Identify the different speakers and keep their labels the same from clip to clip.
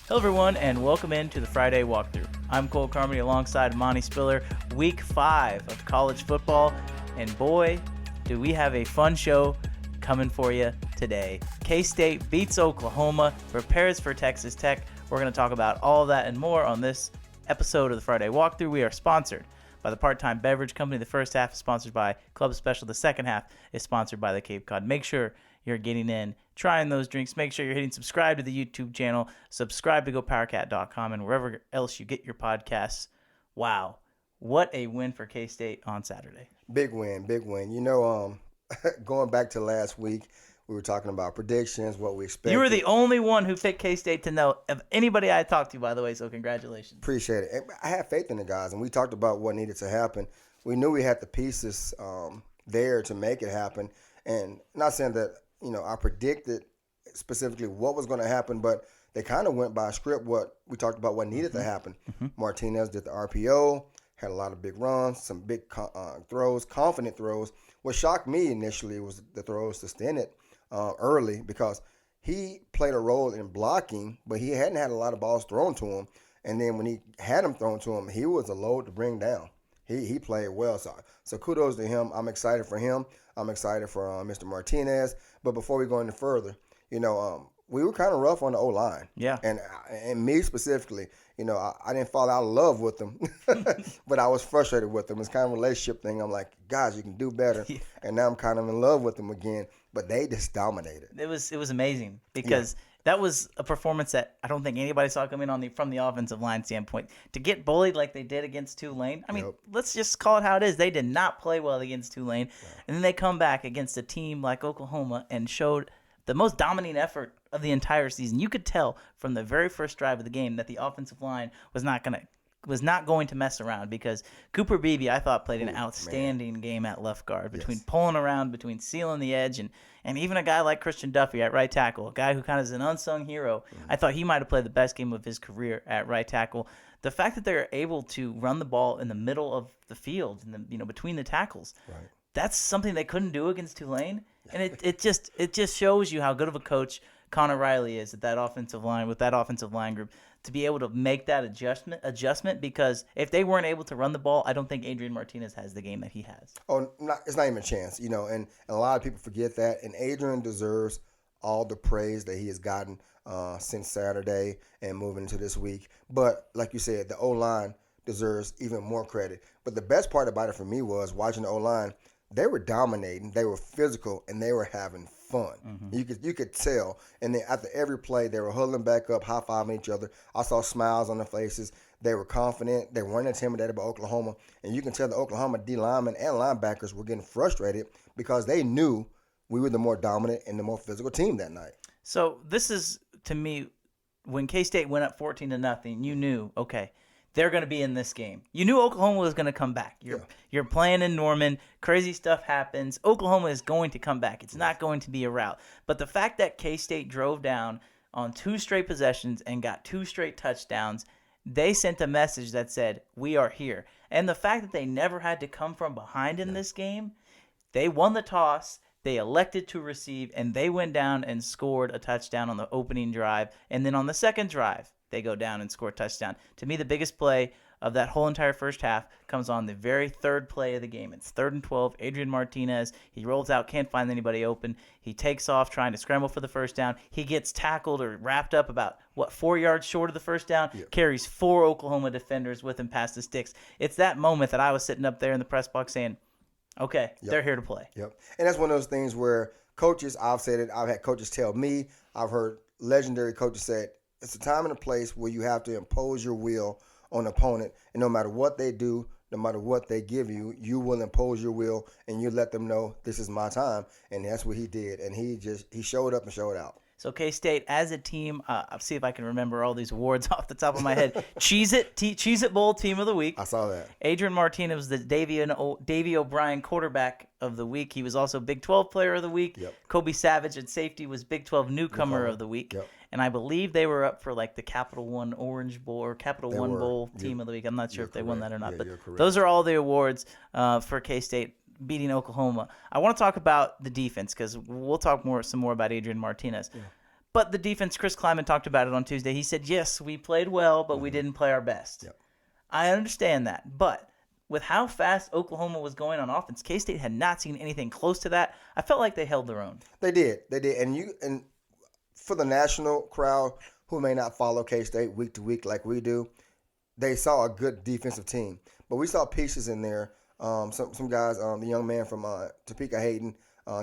Speaker 1: Hello, everyone, and welcome into the Friday Walkthrough. I'm Cole Carmody alongside Monty Spiller. Week 5 of college football, and boy, do we have a fun show coming for you today. K-State beats Oklahoma, prepares for Texas Tech. We're going to talk about all of that and more on this episode of the Friday Walkthrough. We are sponsored by the Part-Time Beverage Company. The first half is sponsored by Club Special. The second half is sponsored by the Cape Cod. Make sure you're getting in, trying those drinks. Make sure you're hitting subscribe to the YouTube channel, subscribe to GoPowerCat.com, and wherever else you get your podcasts. Wow, what a win for K-State on Saturday.
Speaker 2: Big win, big win. You know, going back to last week, we were talking about predictions, what we expected.
Speaker 1: You were the only one who picked K-State to know of anybody I talked to, by the way, so congratulations.
Speaker 2: Appreciate it. I had faith in the guys, and we talked about what needed to happen. We knew we had the pieces there to make it happen, and not saying that, you know, I predicted specifically what was going to happen, but they kind of went by script what we talked about what needed to happen. Martinez did the RPO, had a lot of big runs, some big throws, confident throws. What shocked me initially was the throws to Stennett early, because he played a role in blocking, but he hadn't had a lot of balls thrown to him. And then when he had them thrown to him, he was a load to bring down. He played well. So kudos to him. I'm excited for him. I'm excited for Mr. Martinez. But before we go any further, you know, we were kind of rough on the O-line.
Speaker 1: Yeah.
Speaker 2: And me specifically, you know, I didn't fall out of love with them, but I was frustrated with them. It's kind of a relationship thing. I'm like, guys, you can do better. Yeah. And now I'm kind of in love with them again. But they just dominated.
Speaker 1: It was amazing, because that was a performance that I don't think anybody saw coming from the offensive line standpoint. To get bullied like they did against Tulane, I mean, let's just call it how it is. They did not play well against Tulane. And then they come back against a team like Oklahoma and showed the most dominant effort of the entire season. You could tell from the very first drive of the game that the offensive line was not going to mess around, because Cooper Beebe, I thought, played an outstanding game at left guard, between pulling around, between sealing the edge, and even a guy like Christian Duffy at right tackle, a guy who kind of is an unsung hero. I thought he might have played the best game of his career at right tackle. The fact that they're able to run the ball in the middle of the field, between the tackles, that's something they couldn't do against Tulane. And it just shows you how good of a coach Connor Riley is at that offensive line, with that offensive line group, to be able to make that adjustment, because if they weren't able to run the ball, I don't think Adrian Martinez has the game that he has.
Speaker 2: Oh, it's not even a chance, you know, and a lot of people forget that, and Adrian deserves all the praise that he has gotten since Saturday and moving into this week. But like you said, the O-line deserves even more credit. But the best part about it for me was watching the O-line. They were dominating, they were physical, and they were having fun. You could tell. And then after every play, they were huddling back up, high-fiving each other. I saw smiles on their faces. They were confident. They weren't intimidated by Oklahoma. And you can tell the Oklahoma D linemen and linebackers were getting frustrated, because they knew we were the more dominant and the more physical team that night.
Speaker 1: So this is, to me, when K-State went up 14-0, you knew, okay, they're going to be in this game. You knew Oklahoma was going to come back. You're playing in Norman. Crazy stuff happens. Oklahoma is going to come back. It's not going to be a rout. But the fact that K-State drove down on 2 straight possessions and got 2 straight touchdowns, they sent a message that said, we are here. And the fact that they never had to come from behind in this game, they won the toss, they elected to receive, and they went down and scored a touchdown on the opening drive. And then on the second drive, they go down and score a touchdown. To me, the biggest play of that whole entire first half comes on the very third play of the game. It's 3rd and 12. Adrian Martinez, he rolls out, can't find anybody open. He takes off trying to scramble for the first down. He gets tackled or wrapped up about, 4 yards short of the first down? Carries 4 Oklahoma defenders with him past the sticks. It's that moment that I was sitting up there in the press box saying, okay, they're here to play.
Speaker 2: And that's one of those things where coaches, I've said it, I've had coaches tell me, I've heard legendary coaches say it, it's a time and a place where you have to impose your will on the opponent, and no matter what they do, no matter what they give you, you will impose your will, and you let them know this is my time, and that's what he did, and he showed up and showed out.
Speaker 1: So K-State as a team, I'll see if I can remember all these awards off the top of my head. Cheez-It Bowl Team of the Week.
Speaker 2: I saw that.
Speaker 1: Adrian Martinez was the Davey O'Brien Quarterback of the Week. He was also Big 12 Player of the Week. Kobe Savage at safety was Big 12 Newcomer of the Week. And I believe they were up for like the Capital One Orange Bowl or Capital One Bowl Team of the Week. I'm not sure if they won that or not. But those are all the awards for K-State beating Oklahoma. I want to talk about the defense, because we'll talk some more about Adrian Martinez. But the defense, Chris Kleiman talked about it on Tuesday. He said, yes, we played well, but we didn't play our best.
Speaker 2: Yep.
Speaker 1: I understand that. But with how fast Oklahoma was going on offense, K-State had not seen anything close to that. I felt like they held their own.
Speaker 2: They did. And for the national crowd who may not follow K-State week to week like we do, they saw a good defensive team. But we saw pieces in there. Some guys, the young man from Topeka Hayden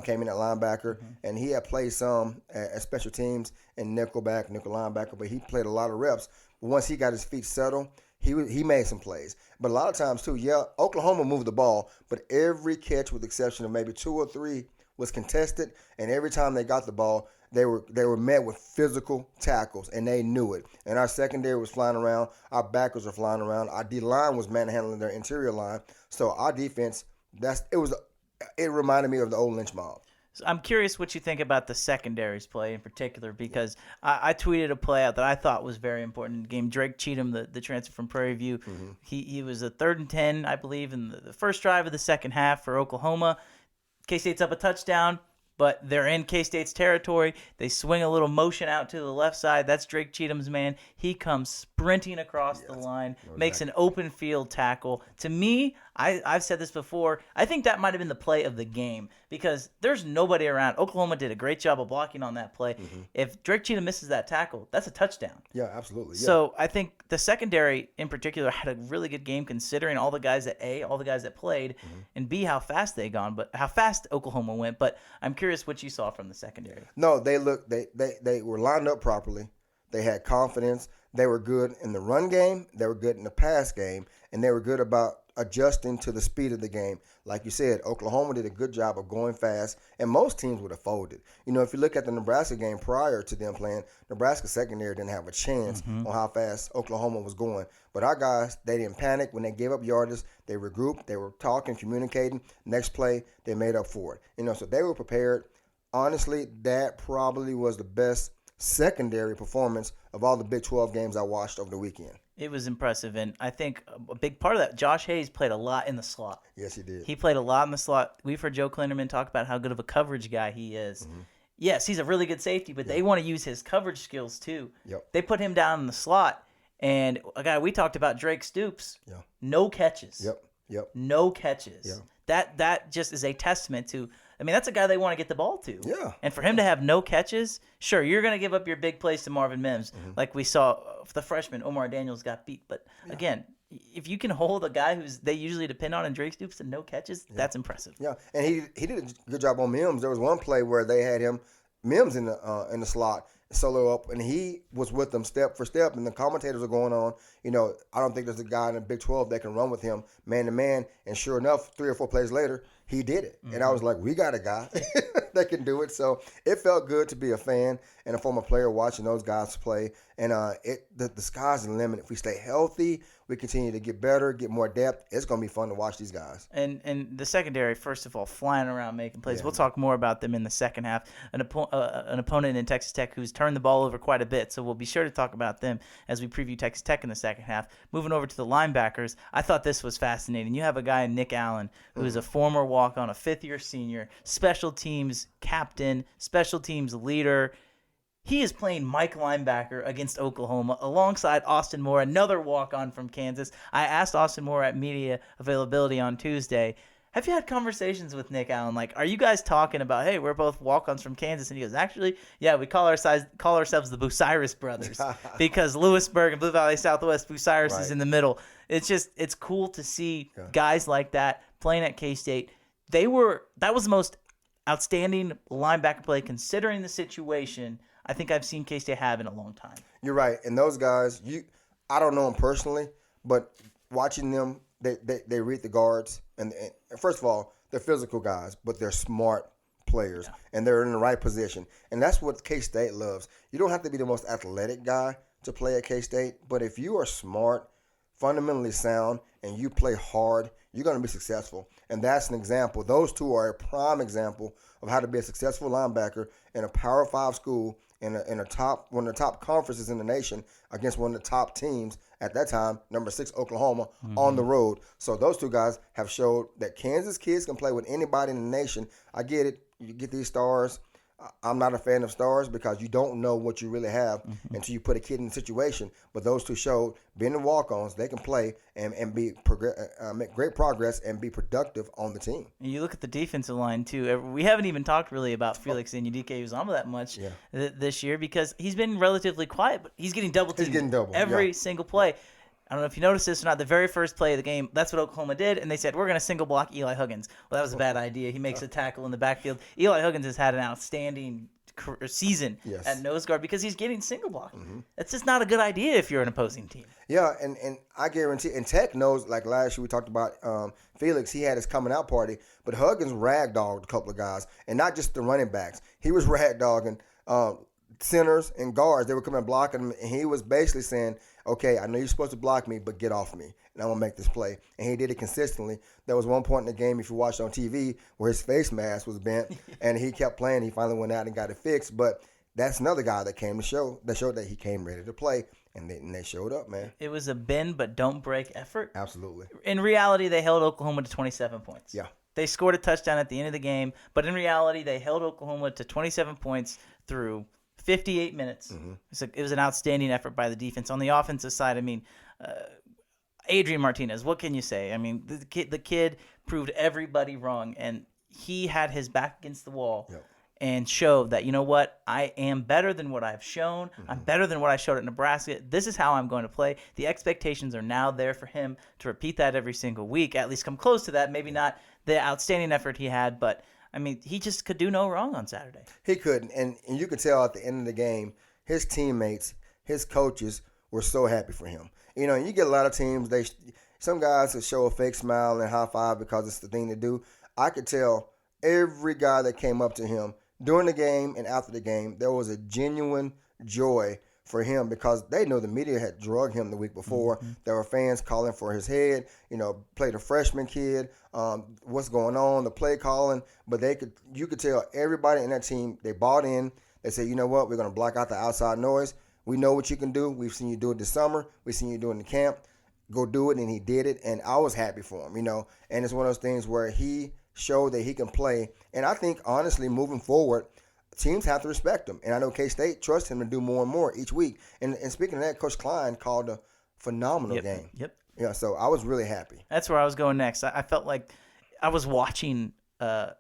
Speaker 2: came in at linebacker, and he had played some at special teams and nickel linebacker, but he played a lot of reps. But once he got his feet settled, he made some plays. But a lot of times, too, Oklahoma moved the ball, but every catch, with the exception of maybe 2 or 3, was contested, and every time they got the ball, they were met with physical tackles, and they knew it. And our secondary was flying around. Our backers were flying around. Our D-line was manhandling their interior line. So our defense, it reminded me of the old lynch mob.
Speaker 1: So I'm curious what you think about the secondary's play in particular, because I tweeted a play out that I thought was very important in the game. Drake Cheatham, the transfer from Prairie View, he was a 3rd and 10, I believe, in the first drive of the second half for Oklahoma. K-State's up a touchdown, but they're in K-State's territory. They swing a little motion out to the left side. That's Drake Cheatham's man. He comes sprinting across the line, makes an open field tackle. To me, I've said this before, I think that might have been the play of the game because there's nobody around. Oklahoma did a great job of blocking on that play. If Drake Cheatham misses that tackle, that's a touchdown.
Speaker 2: Yeah, absolutely. Yeah.
Speaker 1: So I think the secondary in particular had a really good game considering all the guys that played, and B, how fast how fast Oklahoma went. But I'm curious what you saw from the secondary.
Speaker 2: No, they were lined up properly. They had confidence. They were good in the run game. They were good in the pass game, and they were good about adjusting to the speed of the game. Like you said, Oklahoma did a good job of going fast, and most teams would have folded. If you look at the Nebraska game prior to them playing, Nebraska secondary didn't have a chance on how fast Oklahoma was going. But our guys, they didn't panic when they gave up yardage. They regrouped. They were talking, communicating. Next play, they made up for it. So they were prepared. Honestly, that probably was the best secondary performance of all the Big 12 games I watched over the weekend.
Speaker 1: It was impressive, and I think a big part of that, Josh Hayes played a lot in the slot.
Speaker 2: Yes, he did.
Speaker 1: He played a lot in the slot. We've heard Joe Klinderman talk about how good of a coverage guy he is. Yes, he's a really good safety, but they want to use his coverage skills too.
Speaker 2: Yep.
Speaker 1: They put him down in the slot, and a guy we talked about, Drake Stoops, no catches.
Speaker 2: Yep.
Speaker 1: No catches.
Speaker 2: Yeah.
Speaker 1: That just is a testament to – that's a guy they want to get the ball to.
Speaker 2: Yeah.
Speaker 1: And for him to have no catches, sure, you're going to give up your big plays to Marvin Mims. Like we saw the freshman, Omar Daniels, got beat. But, again, if you can hold a guy they usually depend on in Drake Stoops to no catches, that's impressive.
Speaker 2: Yeah, and he did a good job on Mims. There was one play where they had Mims in the slot, solo up, and he was with them step for step, and the commentators are going on, I don't think there's a guy in the Big 12 that can run with him man to man, and sure enough, 3 or 4 plays later, he did it. And I was like, we got a guy that can do it. So it felt good to be a fan and a former player watching those guys play. And the sky's the limit. If we stay healthy, we continue to get better, get more depth. It's going to be fun to watch these guys.
Speaker 1: And the secondary, first of all, flying around making plays. We'll talk more about them in the second half. An opponent in Texas Tech who's turned the ball over quite a bit. So we'll be sure to talk about them as we preview Texas Tech in the second half. Moving over to the linebackers, I thought this was fascinating. You have a guy, Nick Allen, who is a former walk-on, a fifth-year senior, special teams captain, special teams leader. He is playing Mike linebacker against Oklahoma alongside Austin Moore, another walk-on from Kansas. I asked Austin Moore at media availability on Tuesday, have you had conversations with Nick Allen? Like, are you guys talking about, hey, we're both walk-ons from Kansas? And he goes, actually, yeah, we call ourselves the Bucyrus brothers because Lewisburg and Blue Valley Southwest, Bucyrus is in the middle. It's cool to see guys like that playing at K-State. That was the most outstanding linebacker play considering the situation I think I've seen K-State have in a long time.
Speaker 2: You're right. And those guys, I don't know them personally, but watching them, they read the guards. And first of all, they're physical guys, but they're smart players. And they're in the right position. And that's what K-State loves. You don't have to be the most athletic guy to play at K-State, but if you are smart, fundamentally sound, and you play hard, you're going to be successful. And that's an example. Those two are a prime example of how to be a successful linebacker in a Power 5 school in one of the top conferences in the nation against one of the top teams at that time, number 6 Oklahoma, on the road. So those two guys have showed that Kansas kids can play with anybody in the nation. I get it. You get these stars. I'm not a fan of stars because you don't know what you really have until you put a kid in the situation. But those two showed, being the walk-ons, they can play and make great progress and be productive on the team.
Speaker 1: And you look at the defensive line, too. We haven't even talked really about Felix Udike-Uzomah that much this year because he's been relatively quiet, but he's getting double teamed.
Speaker 2: He's getting double.
Speaker 1: Every single play. I don't know if you noticed this or not. The very first play of the game, that's what Oklahoma did, and they said, we're going to single block Eli Huggins. Well, that was a bad idea. He makes a tackle in the backfield. Eli Huggins has had an outstanding season at nose guard because he's getting single blocked. That's just not a good idea if you're an opposing team.
Speaker 2: Yeah, and I guarantee, and Tech knows, like last year we talked about Felix, he had his coming out party, but Huggins ragdogged a couple of guys, and not just the running backs. He was ragdogging centers and guards. They were coming and blocking him, and he was basically saying, okay, I know you're supposed to block me, but get off me, and I'm going to make this play. And he did it consistently. There was one point in the game, if you watched on TV, where his face mask was bent, and he kept playing. He finally went out and got it fixed. But that's another guy that came to show, that showed that he came ready to play, and they showed up, man.
Speaker 1: It was a bend but don't break effort.
Speaker 2: Absolutely.
Speaker 1: In reality, they held Oklahoma to 27 points.
Speaker 2: Yeah.
Speaker 1: They scored a touchdown at the end of the game, but in reality, they held Oklahoma to 27 points through 58 minutes. It was an outstanding effort by the defense. On the offensive side, I mean, Adrian Martinez, what can you say? I mean, the kid proved everybody wrong, and he had his back against the wall and showed that, you know what, I am better than what I've shown. I'm better than what I showed at Nebraska. This is how I'm going to play. The expectations are now there for him to repeat that every single week, at least come close to that. Maybe not the outstanding effort he had, but I mean, he just could do no wrong on Saturday.
Speaker 2: He couldn't. And you could tell at the end of the game, his teammates, his coaches were so happy for him. You know, you get a lot of teams, some guys will show a fake smile and high five because it's the thing to do. I could tell every guy that came up to him during the game and after the game, there was a genuine joy for him because they know the media had drugged him the week before. There were fans calling for his head, play the freshman kid, what's going on, the play calling. But you could tell everybody in that team, they bought in. They said, you know what, we're going to block out the outside noise. We know what you can do. We've seen you do it this summer. We've seen you do it in the camp. Go do it, and he did it, and I was happy for him, And it's one of those things where he showed that he can play. And I think, honestly, moving forward, teams have to respect him. And I know K-State trusts him to do more and more each week. And speaking of that, Coach Klein called a phenomenal game. Yeah, so I was really happy.
Speaker 1: That's where I was going next. I felt like I was watching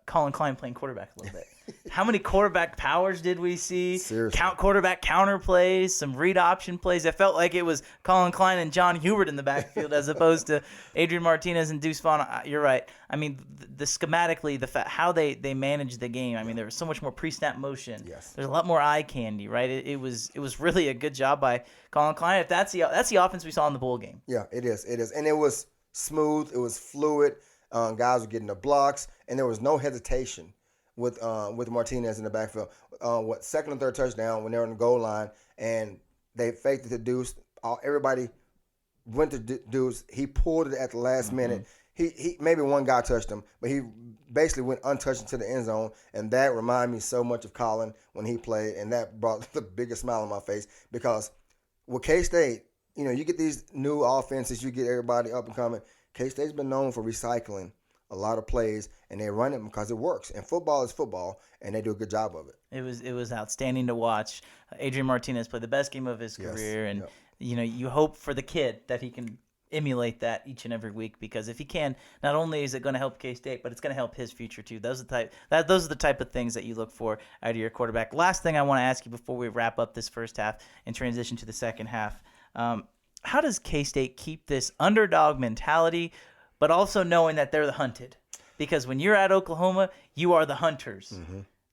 Speaker 1: Colin Klein playing quarterback a little bit. How many quarterback powers did we see?
Speaker 2: Seriously.
Speaker 1: Quarterback counter plays, some read option plays. It felt like it was Colin Klein and John Hubert in the backfield as opposed to Adrian Martinez and Deuce Vaughn. You're right. I mean, the schematically, how they managed the game. I mean, there was so much more pre-snap motion.
Speaker 2: Yes.
Speaker 1: There's a lot more eye candy, right? It was really a good job by Colin Klein. If that's the offense we saw in the bowl game.
Speaker 2: Yeah, it is. It is, and it was smooth. It was fluid. Guys were getting the blocks, and there was no hesitation with Martinez in the backfield. Second and third touchdown when they were on the goal line, and they faked it to Deuce. Everybody went to Deuce. He pulled it at the last minute. He maybe one guy touched him, but he basically went untouched into the end zone, and that reminded me so much of Colin when he played, and that brought the biggest smile on my face because with K-State, you get these new offenses, you get everybody up and coming. K-State's been known for recycling a lot of plays, and they run it because it works. And football is football, and they do a good job of it.
Speaker 1: It was outstanding to watch. Adrian Martinez played the best game of his career, and you hope for the kid that he can emulate that each and every week because if he can, not only is it going to help K-State, but it's going to help his future too. Those are the type of things that you look for out of your quarterback. Last thing I want to ask you before we wrap up this first half and transition to the second half. How does K-State keep this underdog mentality, but also knowing that they're the hunted? Because when you're at Oklahoma, you are the hunters.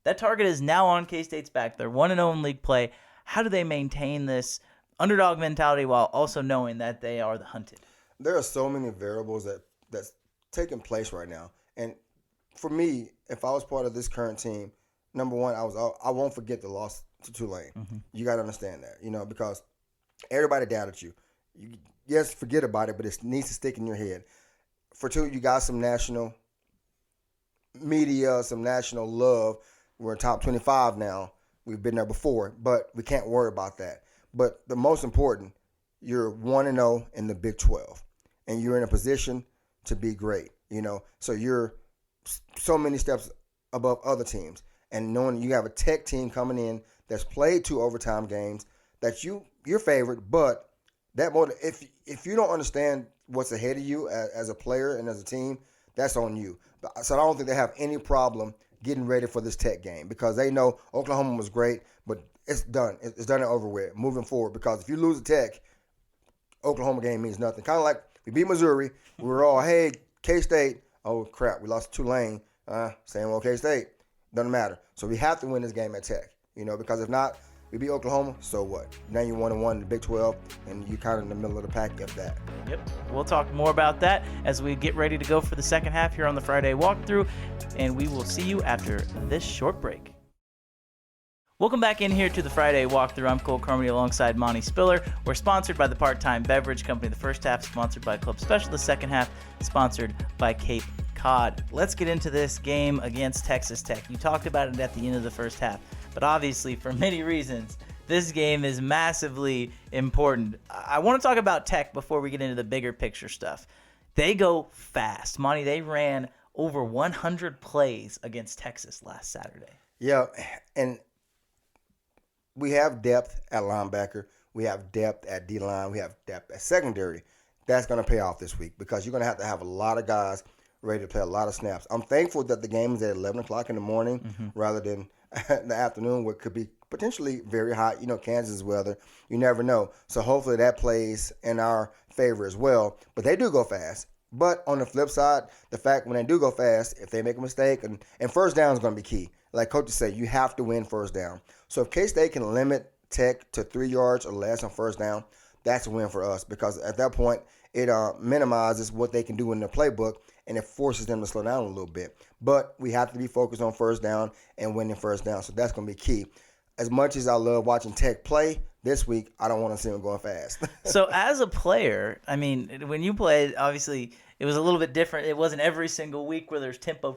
Speaker 1: That target is now on K-State's back. They're 1-0 in league play. How do they maintain this underdog mentality while also knowing that they are the hunted?
Speaker 2: There are so many variables that's taking place right now. And for me, if I was part of this current team, number one, I won't forget the loss to Tulane. You got to understand that, because everybody doubted you. Yes, forget about it, but it needs to stick in your head. For two, you got some national media, some national love. We're in top 25 now. We've been there before, but we can't worry about that. But the most important, you're 1-0 in the Big 12, and you're in a position to be great, So you're so many steps above other teams. and knowing you have a Tech team coming in that's played 2 overtime games, that you're favored, but that if you don't understand what's ahead of you as a player and as a team, that's on you. So I don't think they have any problem getting ready for this Tech game because they know Oklahoma was great, but it's done. It's done and over with moving forward because if you lose a Tech, Oklahoma game means nothing. Kind of like we beat Missouri. We were all, hey, K-State, oh, crap, we lost to Tulane. Same old K-State. Doesn't matter. So we have to win this game at Tech, because if not, we beat Oklahoma, so what? Now you're 1-1 in the Big 12, and you're kind of in the middle of the pack of that.
Speaker 1: Yep. We'll talk more about that as we get ready to go for the second half here on the Friday Walkthrough, and we will see you after this short break. Welcome back in here to the Friday Walkthrough. I'm Cole Carmody alongside Monty Spiller. We're sponsored by the Part-Time Beverage Company. The first half sponsored by Club Special. The second half sponsored by Cape Cod. Let's get into this game against Texas Tech. You talked about it at the end of the first half, but obviously for many reasons, this game is massively important. I want to talk about Tech before we get into the bigger picture stuff. They go fast. Monty, they ran over 100 plays against Texas last Saturday.
Speaker 2: Yeah, and we have depth at linebacker. We have depth at D-line. We have depth at secondary. That's going to pay off this week because you're going to have a lot of guys ready to play a lot of snaps. I'm thankful that the game is at 11 o'clock in the morning rather than the afternoon where it could be potentially very hot. Kansas weather. You never know. So hopefully that plays in our favor as well. But they do go fast. But on the flip side, the fact when they do go fast, if they make a mistake, and first down is going to be key. Like coaches say, you have to win first down. So if K-State can limit Tech to 3 yards or less on first down, that's a win for us because at that point, it minimizes what they can do in their playbook and it forces them to slow down a little bit. But we have to be focused on first down and winning first down. So that's going to be key. As much as I love watching Tech play this week, I don't want to see them going fast.
Speaker 1: So as a player, I mean, when you played, obviously it was a little bit different. It wasn't every single week where there's tempo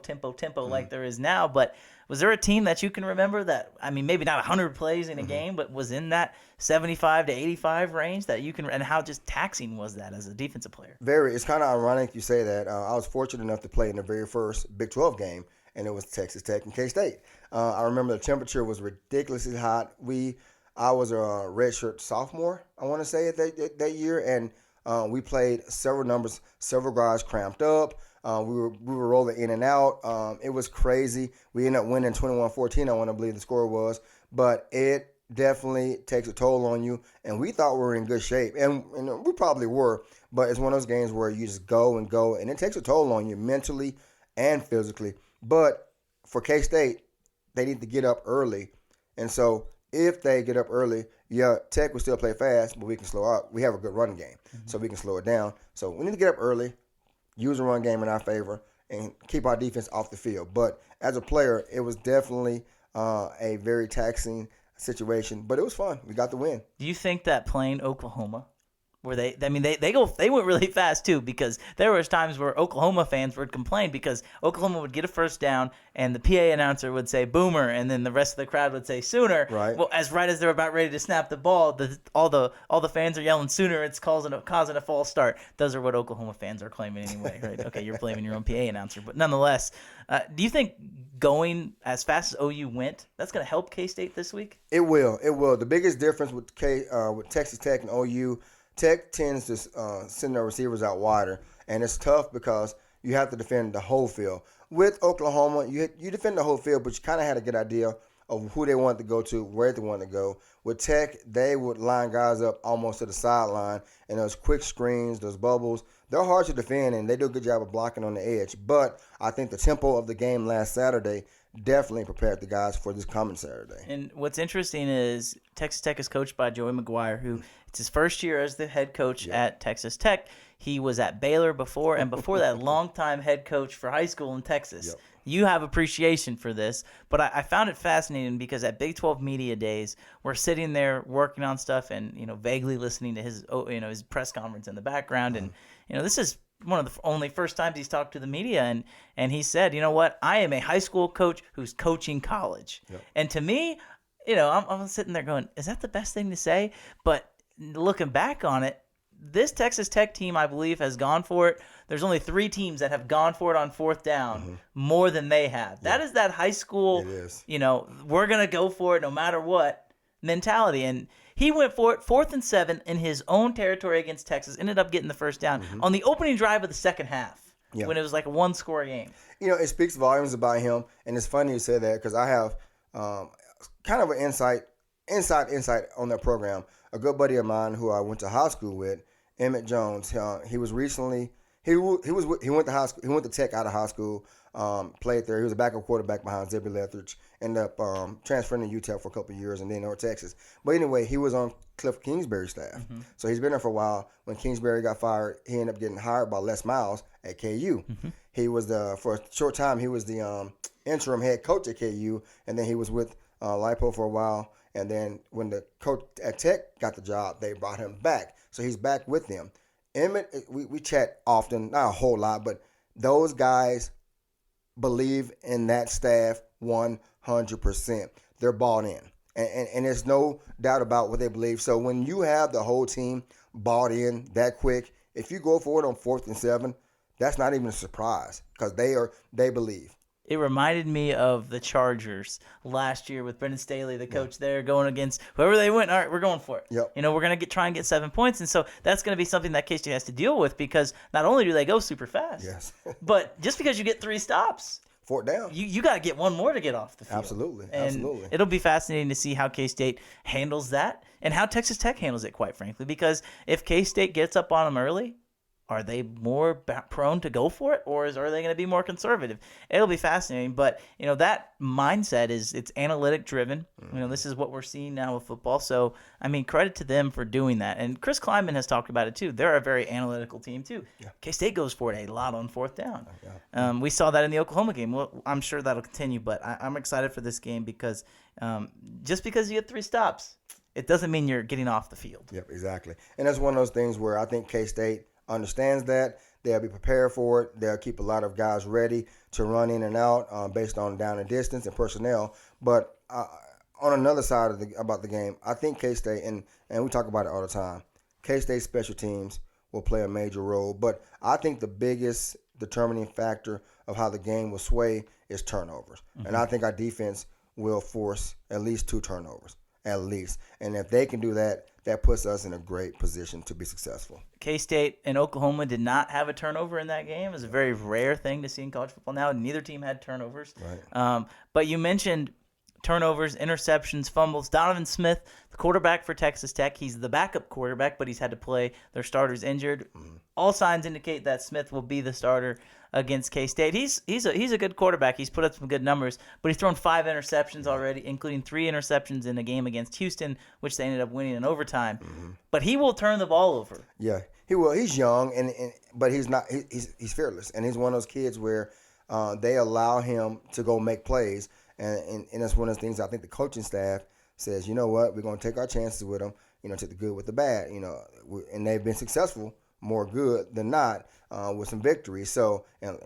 Speaker 1: like there is now. But was there a team that you can remember that, I mean, maybe not 100 plays in a game, but was in that 75 to 85 range that you can, and how just taxing was that as a defensive player?
Speaker 2: Very. It's kind of ironic you say that. I was fortunate enough to play in the very first Big 12 game, and it was Texas Tech and K-State. I remember the temperature was ridiculously hot. I was a redshirt sophomore, I want to say, that year, and we played several guys cramped up. We were rolling in and out. It was crazy. We ended up winning 21-14, I want to believe the score was. But it definitely takes a toll on you. And we thought we were in good shape. And we probably were. But it's one of those games where you just go. And it takes a toll on you mentally and physically. But for K-State, they need to get up early. And so if they get up early, Tech will still play fast, but we can slow up. We have a good run game, so we can slow it down. So we need to get up early, use the run game in our favor, and keep our defense off the field. But as a player, it was definitely a very taxing situation, but it was fun. We got the win.
Speaker 1: Do you think that playing Oklahoma, where they went really fast too, because there was times where Oklahoma fans would complain because Oklahoma would get a first down and the PA announcer would say Boomer, and then the rest of the crowd would say Sooner.
Speaker 2: Right.
Speaker 1: Well, as they're about ready to snap the ball, all the fans are yelling Sooner. It's causing a false start. Those are what Oklahoma fans are claiming anyway, right? Okay, you're blaming your own PA announcer, but nonetheless, do you think going as fast as OU went, that's going to help K-State this week?
Speaker 2: It will. The biggest difference with Texas Tech and OU. Tech tends to send their receivers out wider, and it's tough because you have to defend the whole field. With Oklahoma, you defend the whole field, but you kind of had a good idea of who they wanted to go to, where they wanted to go. With Tech, they would line guys up almost to the sideline, and those quick screens, those bubbles, they're hard to defend, and they do a good job of blocking on the edge. But I think the tempo of the game last Saturday definitely prepared the guys for this coming Saturday.
Speaker 1: And what's interesting is Texas Tech is coached by Joey McGuire, who it's his first year as the head coach at Texas Tech. He was at Baylor before, and before that, longtime head coach for high school in Texas.
Speaker 2: Yep.
Speaker 1: You have appreciation for this, but I found it fascinating because at Big 12 Media Days, we're sitting there working on stuff and vaguely listening to his press conference in the background, and this is one of the only first times he's talked to the media, and he said, you know what, I am a high school coach who's coaching college. Yep. And to me, I'm sitting there going, is that the best thing to say? But looking back on it, this Texas Tech team, I believe, has gone for it. There's only 3 teams that have gone for it on 4th down more than they have. That is that high school, we're going to go for it no matter what mentality. And he went for it 4th and 7 in his own territory against Texas, ended up getting the first down on the opening drive of the second half when it was like a 1-score game.
Speaker 2: It speaks volumes about him. And it's funny you say that because I have kind of an insight on that program. A good buddy of mine who I went to high school with, Emmett Jones. He was recently he went to high school. He went to Tech out of high school. Played there. He was a backup quarterback behind Zebby Lethridge. Ended up transferring to UTEP for a couple of years and then North Texas. But anyway, he was on Cliff Kingsbury's staff. So he's been there for a while. When Kingsbury got fired, he ended up getting hired by Les Miles at KU. He was for a short time. He was the interim head coach at KU, and then he was with Lipo for a while. And then when the coach at Tech got the job, they brought him back. So he's back with them. Emmett, we chat often, not a whole lot, but those guys believe in that staff 100%. They're bought in. And there's no doubt about what they believe. So when you have the whole team bought in that quick, if you go for it on 4th and 7, that's not even a surprise because they believe.
Speaker 1: It reminded me of the Chargers last year with Brendan Staley, the coach there, going against whoever they went. All right, we're going for it.
Speaker 2: Yep.
Speaker 1: We're going to try and get 7 points. And so that's going to be something that K-State has to deal with because not only do they go super fast, but just because you get 3 stops,
Speaker 2: 4th down,
Speaker 1: you got to get one more to get off the field.
Speaker 2: Absolutely.
Speaker 1: It'll be fascinating to see how K-State handles that and how Texas Tech handles it, quite frankly, because if K-State gets up on them early, are they more prone to go for it, or are they going to be more conservative? It'll be fascinating, but that mindset it's analytic driven. This is what we're seeing now with football. So I mean, credit to them for doing that. And Chris Kleinman has talked about it too. They're a very analytical team too. Yeah. K-State goes for it a lot on 4th down. We saw that in the Oklahoma game. Well, I'm sure that'll continue, but I'm excited for this game because just because you get 3 stops, it doesn't mean you're getting off the field.
Speaker 2: Yep, exactly. And that's one of those things where I think K-State understands that. They'll be prepared for it. They'll keep a lot of guys ready to run in and out based on down and distance and personnel. But on another side about the game, I think K-State, and we talk about it all the time, K-State special teams will play a major role. But I think the biggest determining factor of how the game will sway is turnovers. And I think our defense will force at least 2 turnovers, at least. And if they can do that, that puts us in a great position to be successful.
Speaker 1: K-State and Oklahoma did not have a turnover in that game. It's a very rare thing to see in college football now. Neither team had turnovers.
Speaker 2: Right.
Speaker 1: But you mentioned turnovers, interceptions, fumbles. Donovan Smith, the quarterback for Texas Tech, he's the backup quarterback, but he's had to play. Their starter's injured. All signs indicate that Smith will be the starter against K-State. He's a good quarterback. He's put up some good numbers, but he's thrown 5 interceptions already, including 3 interceptions in a game against Houston, which they ended up winning in overtime. But he will turn the ball over.
Speaker 2: Yeah, he will. He's young, but he's not. He's fearless, and he's one of those kids where they allow him to go make plays, and that's one of the things I think the coaching staff says. You know what? We're going to take our chances with him. Take the good with the bad. And they've been successful, more good than not. With some victories, so and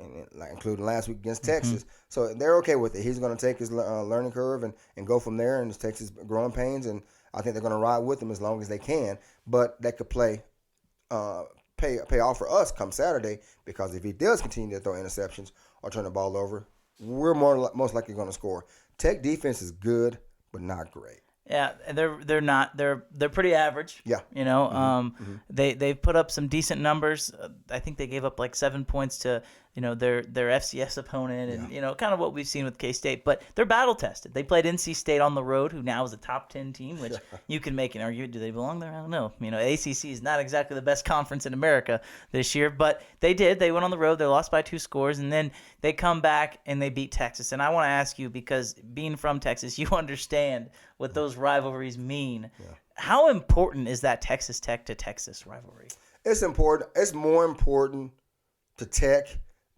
Speaker 2: including last week against Texas. So they're okay with it. He's going to take his learning curve and go from there and just takes his growing pains, and I think they're going to ride with him as long as they can. But that could pay off for us come Saturday, because if he does continue to throw interceptions or turn the ball over, we're most likely going to score. Tech defense is good, but not great.
Speaker 1: Yeah, they're not. They're pretty average.
Speaker 2: Yeah.
Speaker 1: They've put up some decent numbers. I think they gave up like 7 points to their FCS opponent, and kind of what we've seen with K-State. But they're battle tested. They played NC State on the road, who now is a top 10 team, which you can make an argument. Do they belong there? I don't know. ACC is not exactly the best conference in America this year, but they did. They went on the road. They lost by 2 scores, and then they come back and they beat Texas. And I want to ask you, because being from Texas, you understand what those rivalries mean. Yeah. How important is that Texas Tech to Texas rivalry?
Speaker 2: It's important. It's more important to Tech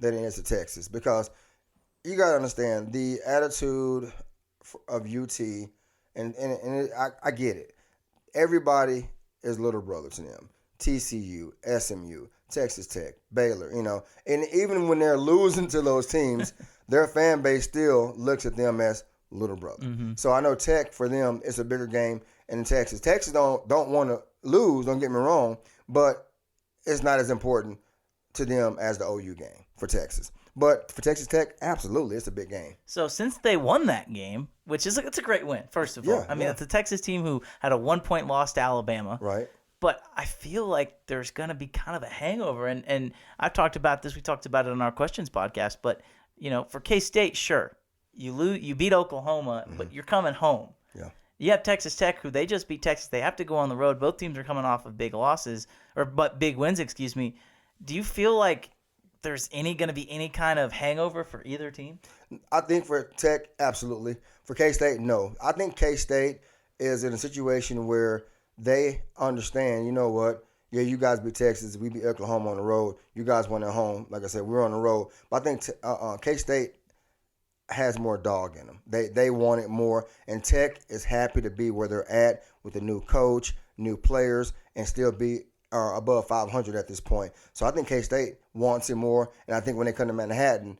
Speaker 2: than it is to Texas, because you got to understand the attitude of UT, and I get it. Everybody is little brother to them. TCU, SMU, Texas Tech, Baylor, and even when they're losing to those teams, their fan base still looks at them as little brother. So I know Tech, for them, it's a bigger game. And in Texas don't want to lose, don't get me wrong, but it's not as important to them as the OU game for Texas. But for Texas Tech, absolutely, it's a big game.
Speaker 1: So since they won that game, which is it's a great win, first of all. I mean, it's a Texas team who had a 1-point loss to Alabama.
Speaker 2: Right.
Speaker 1: But I feel like there's going to be kind of a hangover. And I've talked about this. We talked about it on our questions podcast. But, for K-State, sure, you beat Oklahoma, but you're coming home.
Speaker 2: Yeah.
Speaker 1: You have Texas Tech, who they just beat Texas. They have to go on the road. Both teams are coming off of big losses, but big wins, excuse me. Do you feel like there's going to be any kind of hangover for either team?
Speaker 2: I think for Tech, absolutely. For K-State, no. I think K-State is in a situation where they understand, you know what, yeah, you guys beat Texas, we beat Oklahoma on the road. You guys went at home. Like I said, we're on the road. But I think K-State has more dog in them. They want it more. And Tech is happy to be where they're at with a new coach, new players, and still be above 500 at this point. So I think K-State wants it more. And I think when they come to Manhattan,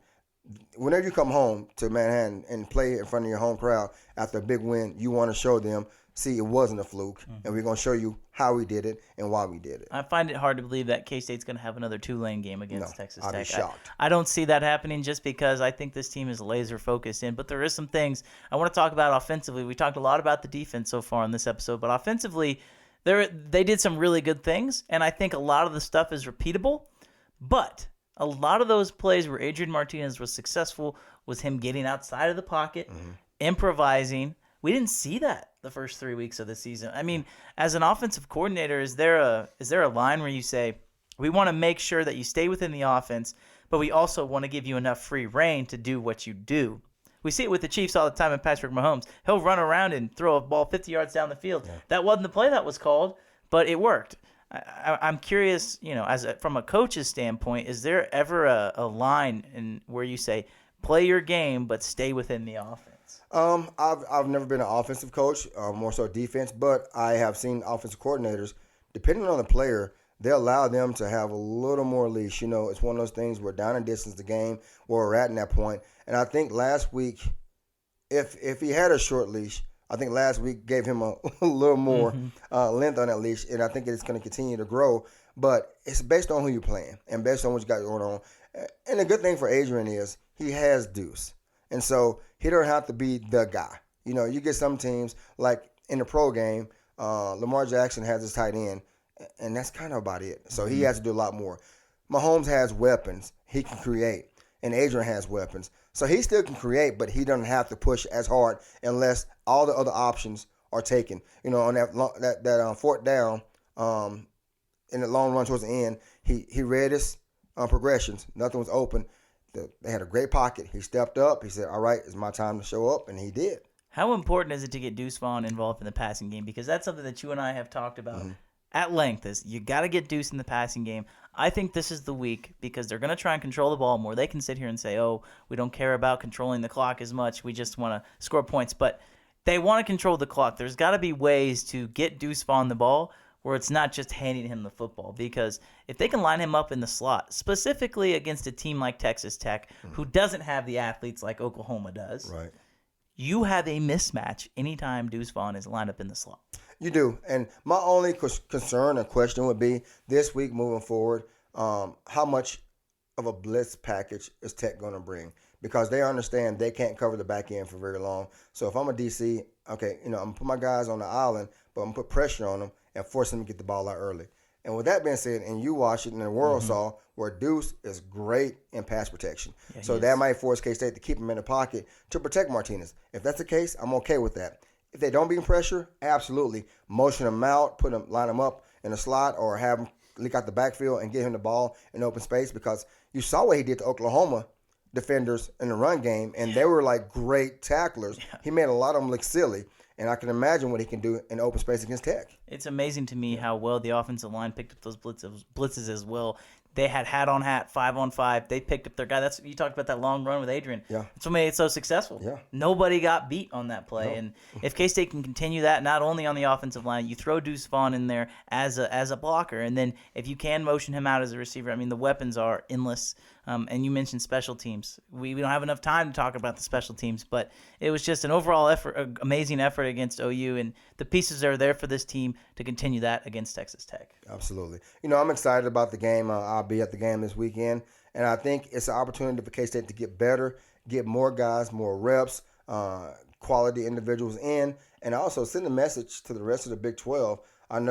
Speaker 2: whenever you come home to Manhattan and play in front of your home crowd after a big win, you want to show them, see, it wasn't a fluke, and we're going to show you how we did it and why we did it.
Speaker 1: I find it hard to believe that K-State's going to have another Tulane game against Texas Tech.
Speaker 2: I'd be shocked.
Speaker 1: I don't see that happening just because I think this team is laser focused in. But there is some things I want to talk about offensively. We talked a lot about the defense so far in this episode, but offensively, they did some really good things, and I think a lot of the stuff is repeatable. But a lot of those plays where Adrian Martinez was successful was him getting outside of the pocket, improvising. We didn't see that the first 3 weeks of the season. I mean, as an offensive coordinator, is there a line where you say, we want to make sure that you stay within the offense, but we also want to give you enough free reign to do what you do? We see it with the Chiefs all the time and Patrick Mahomes. He'll run around and throw a ball 50 yards down the field. Yeah. That wasn't the play that was called, but it worked. I'm curious, from a coach's standpoint, is there ever a line where you say, play your game, but stay within the offense?
Speaker 2: I've never been an offensive coach, more so defense, but I have seen offensive coordinators, depending on the player, they allow them to have a little more leash. It's one of those things where down and distance the game where we're at in that point. And I think last week, if he had a short leash, I think last week gave him a little more length on that leash, and I think it's going to continue to grow. But it's based on who you're playing and based on what you got going on. And the good thing for Adrian is he has Deuce. And so he don't have to be the guy. You get some teams, like in the pro game, Lamar Jackson has his tight end, and that's kind of about it. So he has to do a lot more. Mahomes has weapons. He can create. And Adrian has weapons. So he still can create, but he doesn't have to push as hard unless all the other options are taken. On that fourth down, in the long run towards the end, he read his progressions. Nothing was open. They had a great pocket. He stepped up. He said, all right, it's my time to show up, and he did.
Speaker 1: How important is it to get Deuce Vaughn involved in the passing game? Because that's something that you and I have talked about at length, is you got to get Deuce in the passing game. I think this is the week because they're going to try and control the ball more. They can sit here and say, oh, we don't care about controlling the clock as much. We just want to score points. But they want to control the clock. There's got to be ways to get Deuce Vaughn the ball where it's not just handing him the football. Because if they can line him up in the slot, specifically against a team like Texas Tech, who doesn't have the athletes like Oklahoma does,
Speaker 2: right,
Speaker 1: you have a mismatch anytime Deuce Vaughn is lined up in the slot.
Speaker 2: You do. And my only concern or question would be this week moving forward, how much of a blitz package is Tech going to bring? Because they understand they can't cover the back end for very long. So if I'm a DC, okay, I'm going to put my guys on the island, but I'm going to put pressure on them and force them to get the ball out early. And with that being said, and you watch it and the world saw where Deuce is great in pass protection. Yeah, so that might force K-State to keep him in the pocket to protect Martinez. If that's the case, I'm okay with that. If they don't beat pressure, absolutely. Motion him out, line him up in a slot, or have him leak out the backfield and get him the ball in open space, because you saw what he did to Oklahoma defenders in the run game, and they were like great tacklers. Yeah. He made a lot of them look silly, and I can imagine what he can do in open space against Tech.
Speaker 1: It's amazing to me how well the offensive line picked up those blitzes as well. They had hat on hat, 5-on-5. They picked up their guy. That's you talked about that long run with Adrian.
Speaker 2: Yeah,
Speaker 1: that's what made it so successful.
Speaker 2: Yeah,
Speaker 1: nobody got beat on that play.
Speaker 2: No.
Speaker 1: And if K-State can continue that, not only on the offensive line, you throw Deuce Vaughn in there as a blocker, and then if you can motion him out as a receiver, I mean the weapons are endless And you mentioned special teams. We don't have enough time to talk about the special teams, but it was just an overall effort, amazing effort against OU, and the pieces are there for this team to continue that against Texas Tech.
Speaker 2: Absolutely. I'm excited about the game. I'll be at the game this weekend, and I think it's an opportunity for K-State to get better, get more guys, more reps, quality individuals in, and also send a message to the rest of the Big 12. I'm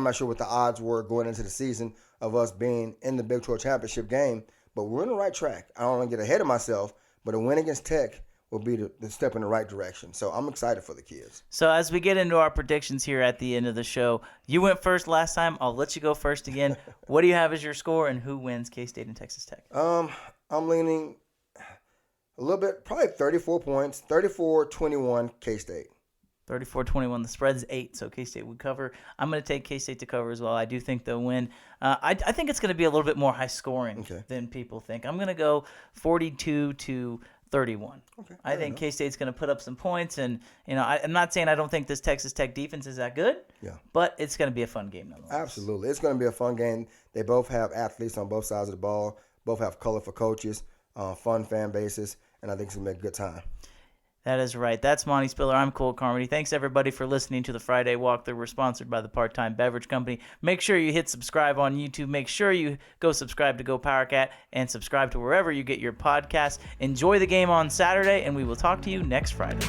Speaker 2: not sure what the odds were going into the season of us being in the Big 12 championship game, but we're in the right track. I don't want to get ahead of myself, but a win against Tech will be the step in the right direction. So I'm excited for the kids.
Speaker 1: So as we get into our predictions here at the end of the show, you went first last time. I'll let you go first again. What do you have as your score, and who wins K-State and Texas Tech?
Speaker 2: I'm leaning a little bit, probably 34 points, 34-21 K-State.
Speaker 1: 34-21. The spread's 8, so K-State would cover. I'm going to take K-State to cover as well. I do think they'll win. I think it's going to be a little bit more high scoring than people think. I'm going to go 42-31. Okay, I think K-State's going to put up some points, and I'm not saying I don't think this Texas Tech defense is that good. Yeah. But it's going to be a fun game nonetheless.
Speaker 2: Absolutely, it's going to be a fun game. They both have athletes on both sides of the ball. Both have colorful coaches, fun fan bases, and I think it's going to be a good time.
Speaker 1: That is right. That's Monty Spiller. I'm Cole Carmody. Thanks, everybody, for listening to the Friday Walkthrough. We're sponsored by the Part-Time Beverage Company. Make sure you hit subscribe on YouTube. Make sure you go subscribe to Go PowerCat and subscribe to wherever you get your podcasts. Enjoy the game on Saturday, and we will talk to you next Friday.